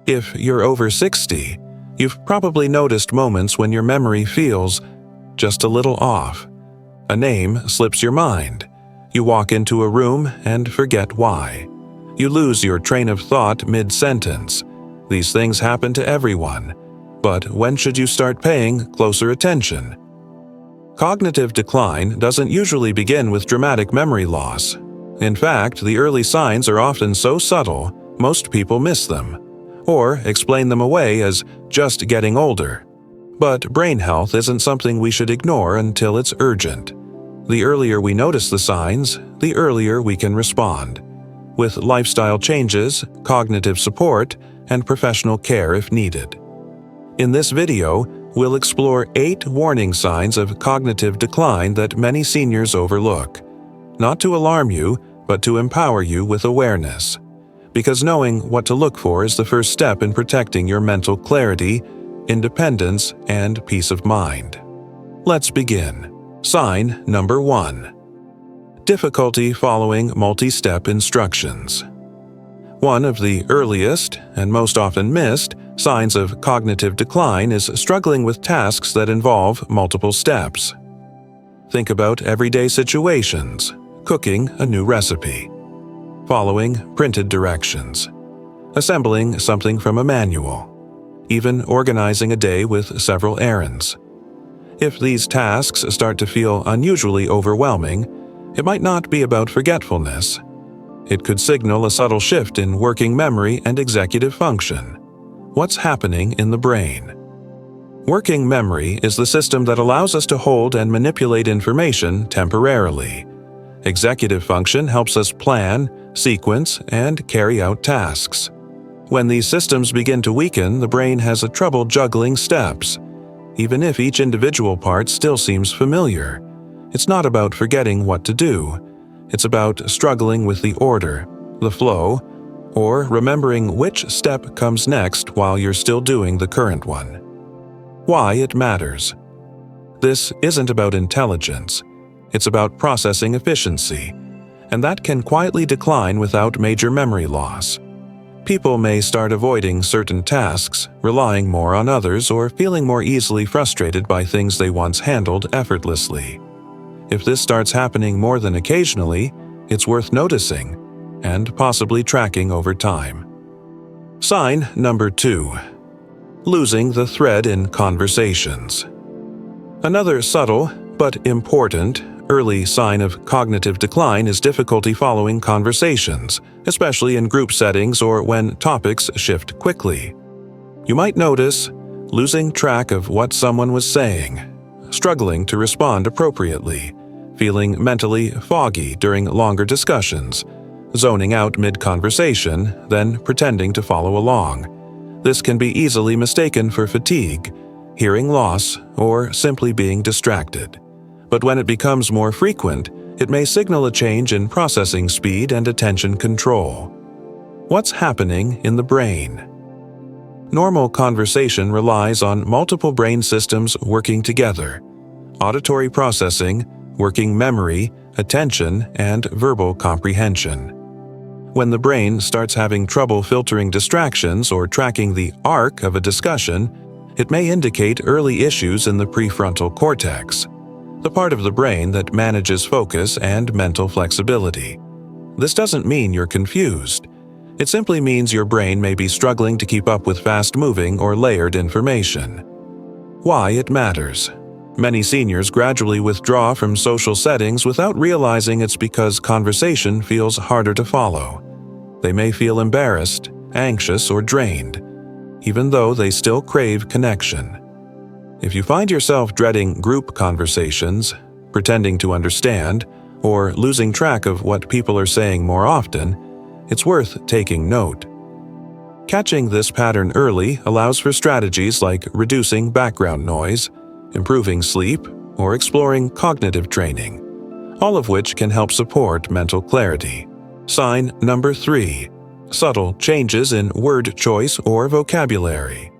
If you're over 60, you've probably noticed moments when your memory feels just a little off. A name slips your mind. You walk into a room and forget why. You lose your train of thought mid-sentence. These things happen to everyone. But when should you start paying closer attention? Cognitive decline doesn't usually begin with dramatic memory loss. In fact, the early signs are often so subtle, most people miss them, or explain them away as just getting older. But brain health isn't something we should ignore until it's urgent. The earlier we notice the signs, the earlier we can respond, with lifestyle changes, cognitive support, and professional care if needed. In this video, we'll explore 8 warning signs of cognitive decline that many seniors overlook. Not to alarm you, but to empower you with awareness. Because knowing what to look for is the first step in protecting your mental clarity, independence, and peace of mind. Let's begin. Sign number 1. Difficulty following multi-step instructions. One of the earliest, and most often missed, signs of cognitive decline is struggling with tasks that involve multiple steps. Think about everyday situations, cooking a new recipe, following printed directions, assembling something from a manual, even organizing a day with several errands. If these tasks start to feel unusually overwhelming, it might not be about forgetfulness. It could signal a subtle shift in working memory and executive function. What's happening in the brain? Working memory is the system that allows us to hold and manipulate information temporarily. Executive function helps us plan, sequence, and carry out tasks. When these systems begin to weaken, the brain has a trouble juggling steps. Even if each individual part still seems familiar, it's not about forgetting what to do. It's about struggling with the order, the flow, or remembering which step comes next while you're still doing the current one. Why it matters. This isn't about intelligence. It's about processing efficiency, and that can quietly decline without major memory loss. People may start avoiding certain tasks, relying more on others, or feeling more easily frustrated by things they once handled effortlessly. If this starts happening more than occasionally, it's worth noticing and possibly tracking over time. Sign number 2. Losing the thread in conversations. Another subtle but important early sign of cognitive decline is difficulty following conversations, especially in group settings or when topics shift quickly. You might notice losing track of what someone was saying, struggling to respond appropriately, feeling mentally foggy during longer discussions, zoning out mid-conversation, then pretending to follow along. This can be easily mistaken for fatigue, hearing loss, or simply being distracted. But when it becomes more frequent, it may signal a change in processing speed and attention control. What's happening in the brain? Normal conversation relies on multiple brain systems working together: auditory processing, working memory, attention, and verbal comprehension. When the brain starts having trouble filtering distractions or tracking the arc of a discussion, it may indicate early issues in the prefrontal cortex, the part of the brain that manages focus and mental flexibility. This doesn't mean you're confused. It simply means your brain may be struggling to keep up with fast-moving or layered information. Why it matters. Many seniors gradually withdraw from social settings without realizing it's because conversation feels harder to follow. They may feel embarrassed, anxious, or drained, even though they still crave connection. If you find yourself dreading group conversations, pretending to understand, or losing track of what people are saying more often, it's worth taking note. Catching this pattern early allows for strategies like reducing background noise, improving sleep, or exploring cognitive training, all of which can help support mental clarity. Sign number 3. Subtle changes in word choice or vocabulary.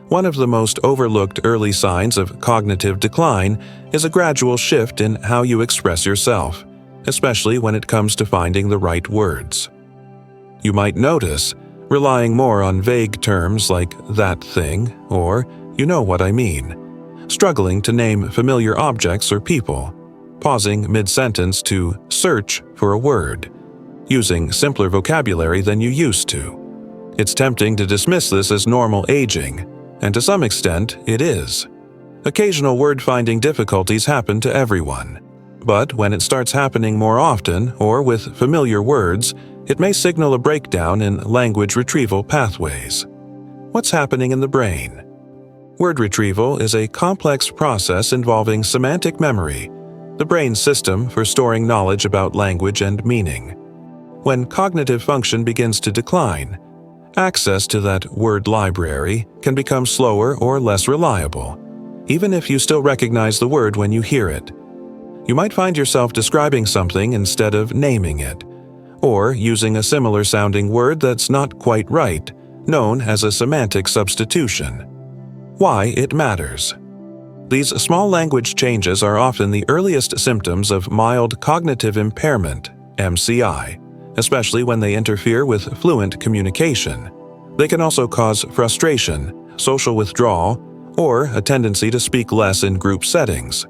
One of the most overlooked early signs of cognitive decline is a gradual shift in how you express yourself, especially when it comes to finding the right words. You might notice relying more on vague terms like that thing or you know what I mean, struggling to name familiar objects or people, pausing mid-sentence to search for a word, using simpler vocabulary than you used to. It's tempting to dismiss this as normal aging, and to some extent it is. Occasional word-finding difficulties happen to everyone, but when it starts happening more often or with familiar words, it may signal a breakdown in language retrieval pathways. What's happening in the brain? Word retrieval is a complex process involving semantic memory, the brain's system for storing knowledge about language and meaning. When cognitive function begins to decline, access to that word library can become slower or less reliable, even if you still recognize the word when you hear it. You might find yourself describing something instead of naming it, or using a similar-sounding word that's not quite right, known as a semantic substitution. Why it matters. These small language changes are often the earliest symptoms of mild cognitive impairment, MCI, especially when they interfere with fluent communication. They can also cause frustration, social withdrawal, or a tendency to speak less in group settings.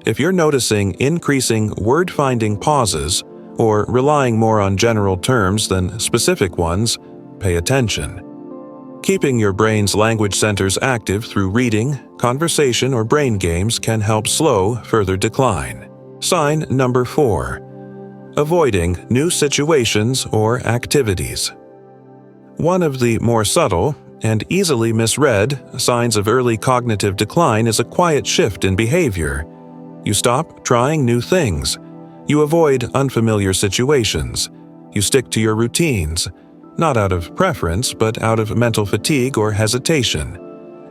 If you're noticing increasing word-finding pauses or relying more on general terms than specific ones, pay attention. Keeping your brain's language centers active through reading, conversation, or brain games can help slow further decline. Sign number 4. Avoiding new situations or activities. One of the more subtle and easily misread signs of early cognitive decline is a quiet shift in behavior. You stop trying new things. You avoid unfamiliar situations. You stick to your routines, not out of preference, but out of mental fatigue or hesitation.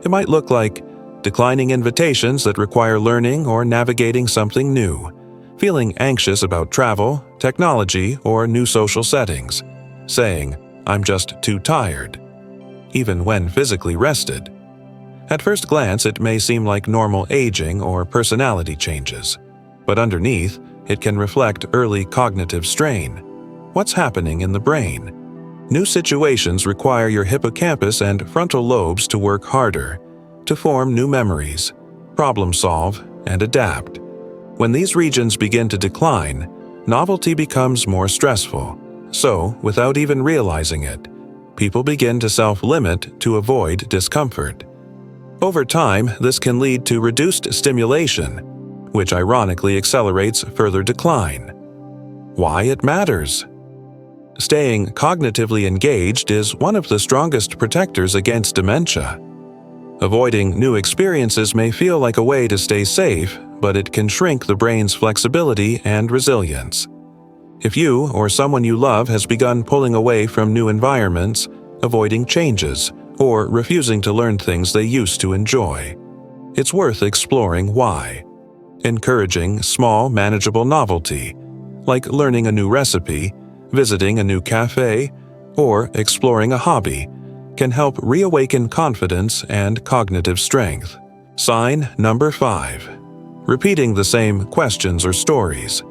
It might look like declining invitations that require learning or navigating something new, feeling anxious about travel, technology, or new social settings, saying, "I'm just too tired," even when physically rested. At first glance, it may seem like normal aging or personality changes, but underneath, it can reflect early cognitive strain. What's happening in the brain? New situations require your hippocampus and frontal lobes to work harder, to form new memories, problem solve, and adapt. When these regions begin to decline, novelty becomes more stressful. So, without even realizing it, people begin to self-limit to avoid discomfort. Over time, this can lead to reduced stimulation, which ironically accelerates further decline. Why it matters? Staying cognitively engaged is one of the strongest protectors against dementia. Avoiding new experiences may feel like a way to stay safe, but it can shrink the brain's flexibility and resilience. If you or someone you love has begun pulling away from new environments, avoiding changes, or refusing to learn things they used to enjoy, it's worth exploring why. Encouraging small, manageable novelty, like learning a new recipe, visiting a new cafe, or exploring a hobby, can help reawaken confidence and cognitive strength. Sign number 5. Repeating the same questions or stories.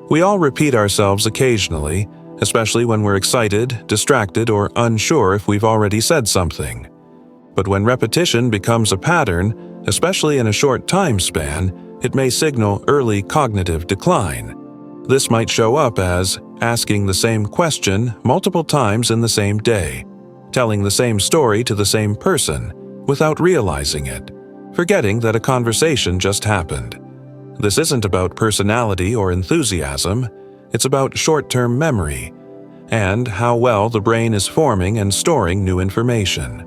We all repeat ourselves occasionally, especially when we're excited, distracted, or unsure if we've already said something. But when repetition becomes a pattern, especially in a short time span, it may signal early cognitive decline. This might show up as asking the same question multiple times in the same day, telling the same story to the same person without realizing it, forgetting that a conversation just happened. This isn't about personality or enthusiasm, it's about short-term memory and how well the brain is forming and storing new information.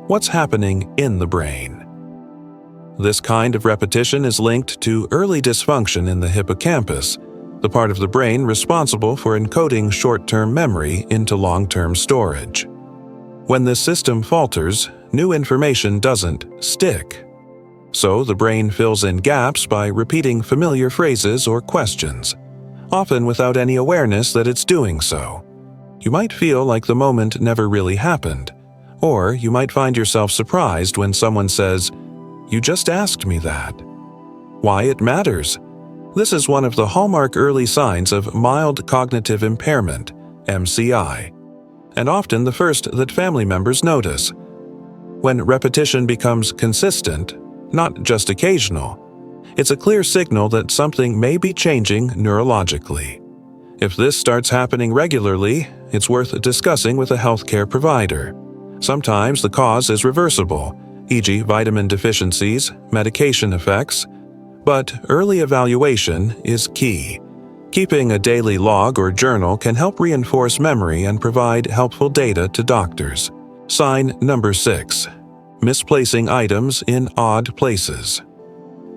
What's happening in the brain? This kind of repetition is linked to early dysfunction in the hippocampus, the part of the brain responsible for encoding short-term memory into long-term storage. When this system falters, new information doesn't stick. So the brain fills in gaps by repeating familiar phrases or questions, often without any awareness that it's doing so. You might feel like the moment never really happened, or you might find yourself surprised when someone says, "You just asked me that." Why it matters? This is one of the hallmark early signs of mild cognitive impairment, MCI. and often the first that family members notice. When repetition becomes consistent, not just occasional, it's a clear signal that something may be changing neurologically. If this starts happening regularly, it's worth discussing with a healthcare provider. Sometimes the cause is reversible, e.g., vitamin deficiencies, medication effects, but early evaluation is key. Keeping a daily log or journal can help reinforce memory and provide helpful data to doctors. Sign number 6. Misplacing items in odd places.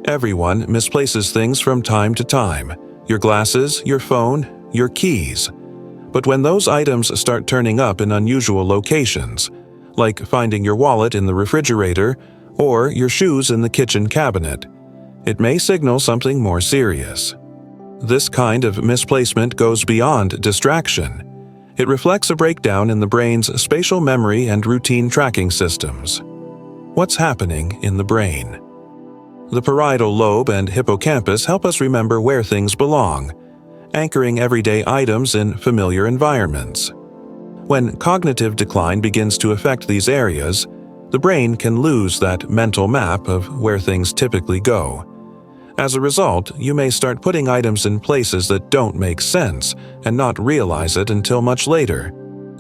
Everyone misplaces things from time to time: your glasses, your phone, your keys. But when those items start turning up in unusual locations, like finding your wallet in the refrigerator or your shoes in the kitchen cabinet, it may signal something more serious. This kind of misplacement goes beyond distraction. It reflects a breakdown in the brain's spatial memory and routine tracking systems. What's happening in the brain? The parietal lobe and hippocampus help us remember where things belong, anchoring everyday items in familiar environments. When cognitive decline begins to affect these areas, the brain can lose that mental map of where things typically go. As a result, you may start putting items in places that don't make sense and not realize it until much later,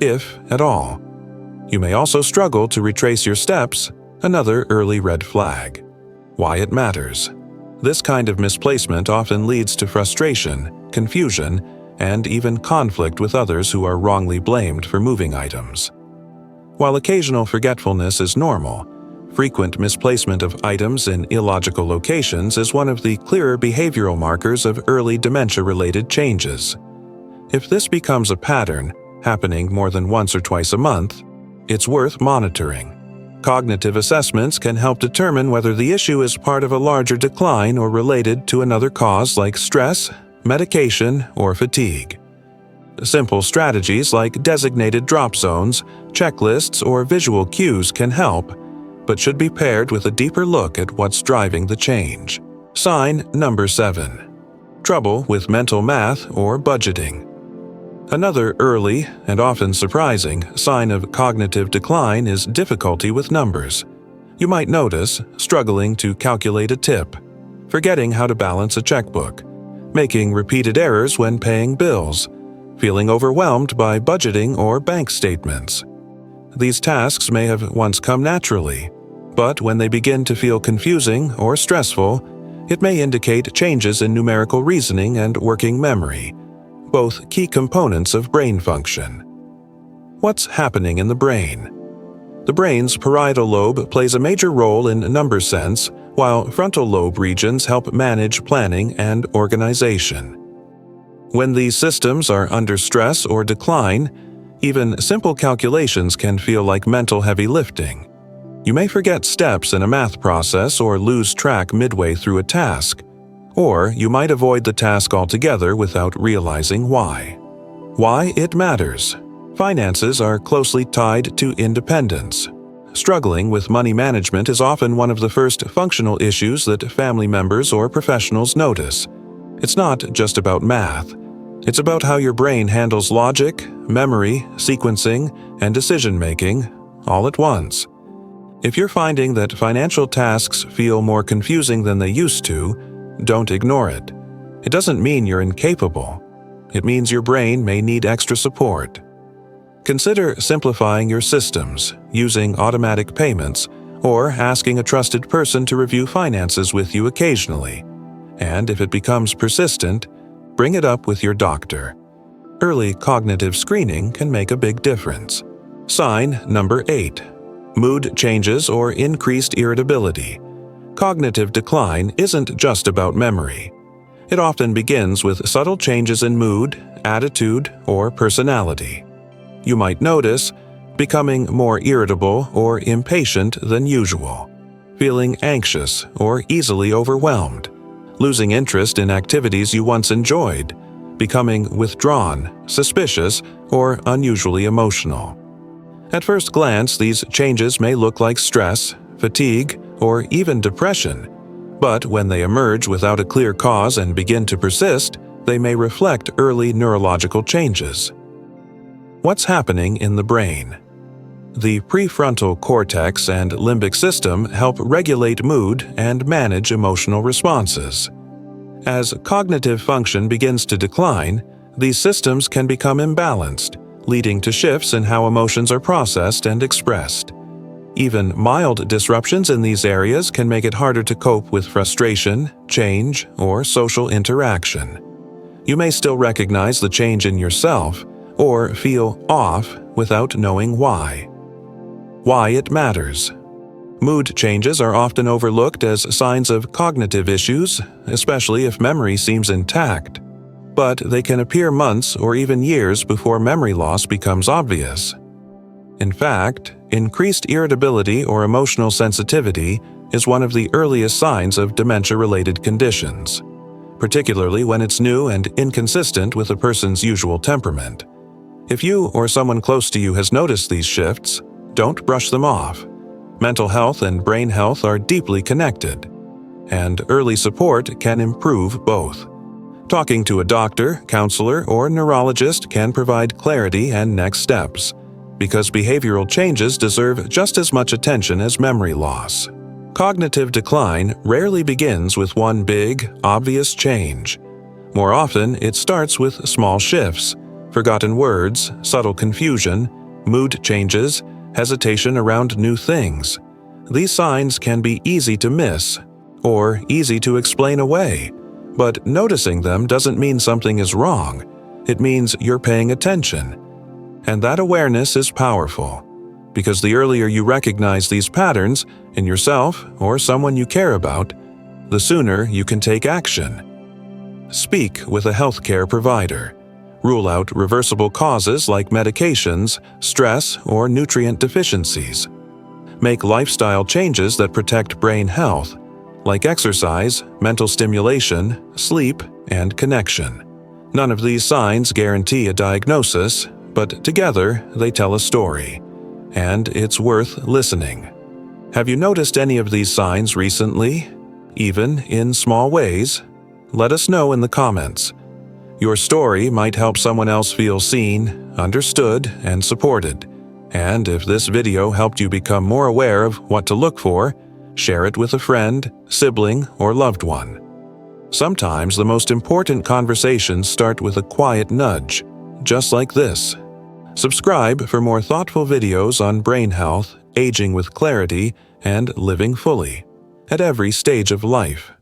if at all. You may also struggle to retrace your steps, another early red flag. Why it matters. This kind of misplacement often leads to frustration, confusion, and even conflict with others who are wrongly blamed for moving items. While occasional forgetfulness is normal, frequent misplacement of items in illogical locations is one of the clearer behavioral markers of early dementia-related changes. If this becomes a pattern, happening more than once or twice a month, it's worth monitoring. Cognitive assessments can help determine whether the issue is part of a larger decline or related to another cause like stress, medication, or fatigue. Simple strategies like designated drop zones, checklists, or visual cues can help, but should be paired with a deeper look at what's driving the change. Sign number 7. Trouble with mental math or budgeting. Another early, and often surprising, sign of cognitive decline is difficulty with numbers. You might notice struggling to calculate a tip, forgetting how to balance a checkbook, making repeated errors when paying bills, feeling overwhelmed by budgeting or bank statements. These tasks may have once come naturally, but when they begin to feel confusing or stressful, it may indicate changes in numerical reasoning and working memory, both key components of brain function. What's happening in the brain? The brain's parietal lobe plays a major role in number sense, while frontal lobe regions help manage planning and organization. When these systems are under stress or decline, even simple calculations can feel like mental heavy lifting. You may forget steps in a math process or lose track midway through a task, or you might avoid the task altogether without realizing why. Why it matters. Finances are closely tied to independence. Struggling with money management is often one of the first functional issues that family members or professionals notice. It's not just about math. It's about how your brain handles logic, memory, sequencing, and decision-making all at once. If you're finding that financial tasks feel more confusing than they used to, don't ignore it. It doesn't mean you're incapable. It means your brain may need extra support. Consider simplifying your systems, using automatic payments, or asking a trusted person to review finances with you occasionally. And if it becomes persistent, bring it up with your doctor. Early cognitive screening can make a big difference. Sign number 8. Mood changes or increased irritability. Cognitive decline isn't just about memory. It often begins with subtle changes in mood, attitude, or personality. You might notice becoming more irritable or impatient than usual, feeling anxious or easily overwhelmed, losing interest in activities you once enjoyed, becoming withdrawn, suspicious, or unusually emotional. At first glance, these changes may look like stress, fatigue, or even depression, but when they emerge without a clear cause and begin to persist, they may reflect early neurological changes. what's happening in the brain. The prefrontal cortex and limbic system help regulate mood and manage emotional responses. As cognitive function begins to decline, these systems can become imbalanced, leading to shifts in how emotions are processed and expressed. Even mild disruptions in these areas can make it harder to cope with frustration, change, or social interaction. You may still recognize the change in yourself or feel off without knowing why. Why it matters. Mood changes are often overlooked as signs of cognitive issues, especially if memory seems intact. But they can appear months or even years before memory loss becomes obvious. In fact, increased irritability or emotional sensitivity is one of the earliest signs of dementia-related conditions, particularly when it's new and inconsistent with a person's usual temperament. If you or someone close to you has noticed these shifts, don't brush them off. Mental health and brain health are deeply connected, and early support can improve both. Talking to a doctor, counselor, or neurologist can provide clarity and next steps, because behavioral changes deserve just as much attention as memory loss. Cognitive decline rarely begins with one big, obvious change. More often, it starts with small shifts, forgotten words, subtle confusion, mood changes, hesitation around new things. These signs can be easy to miss, or easy to explain away, but noticing them doesn't mean something is wrong. It means you're paying attention. And that awareness is powerful, because the earlier you recognize these patterns in yourself or someone you care about, the sooner you can take action. Speak with a healthcare provider. Rule out reversible causes like medications, stress, or nutrient deficiencies. Make lifestyle changes that protect brain health, like exercise, mental stimulation, sleep, and connection. None of these signs guarantee a diagnosis, but together they tell a story, and it's worth listening. Have you noticed any of these signs recently, even in small ways? Let us know in the comments. Your story might help someone else feel seen, understood, and supported. And if this video helped you become more aware of what to look for, share it with a friend, sibling, or loved one. Sometimes the most important conversations start with a quiet nudge, just like this. Subscribe for more thoughtful videos on brain health, aging with clarity, and living fully at every stage of life.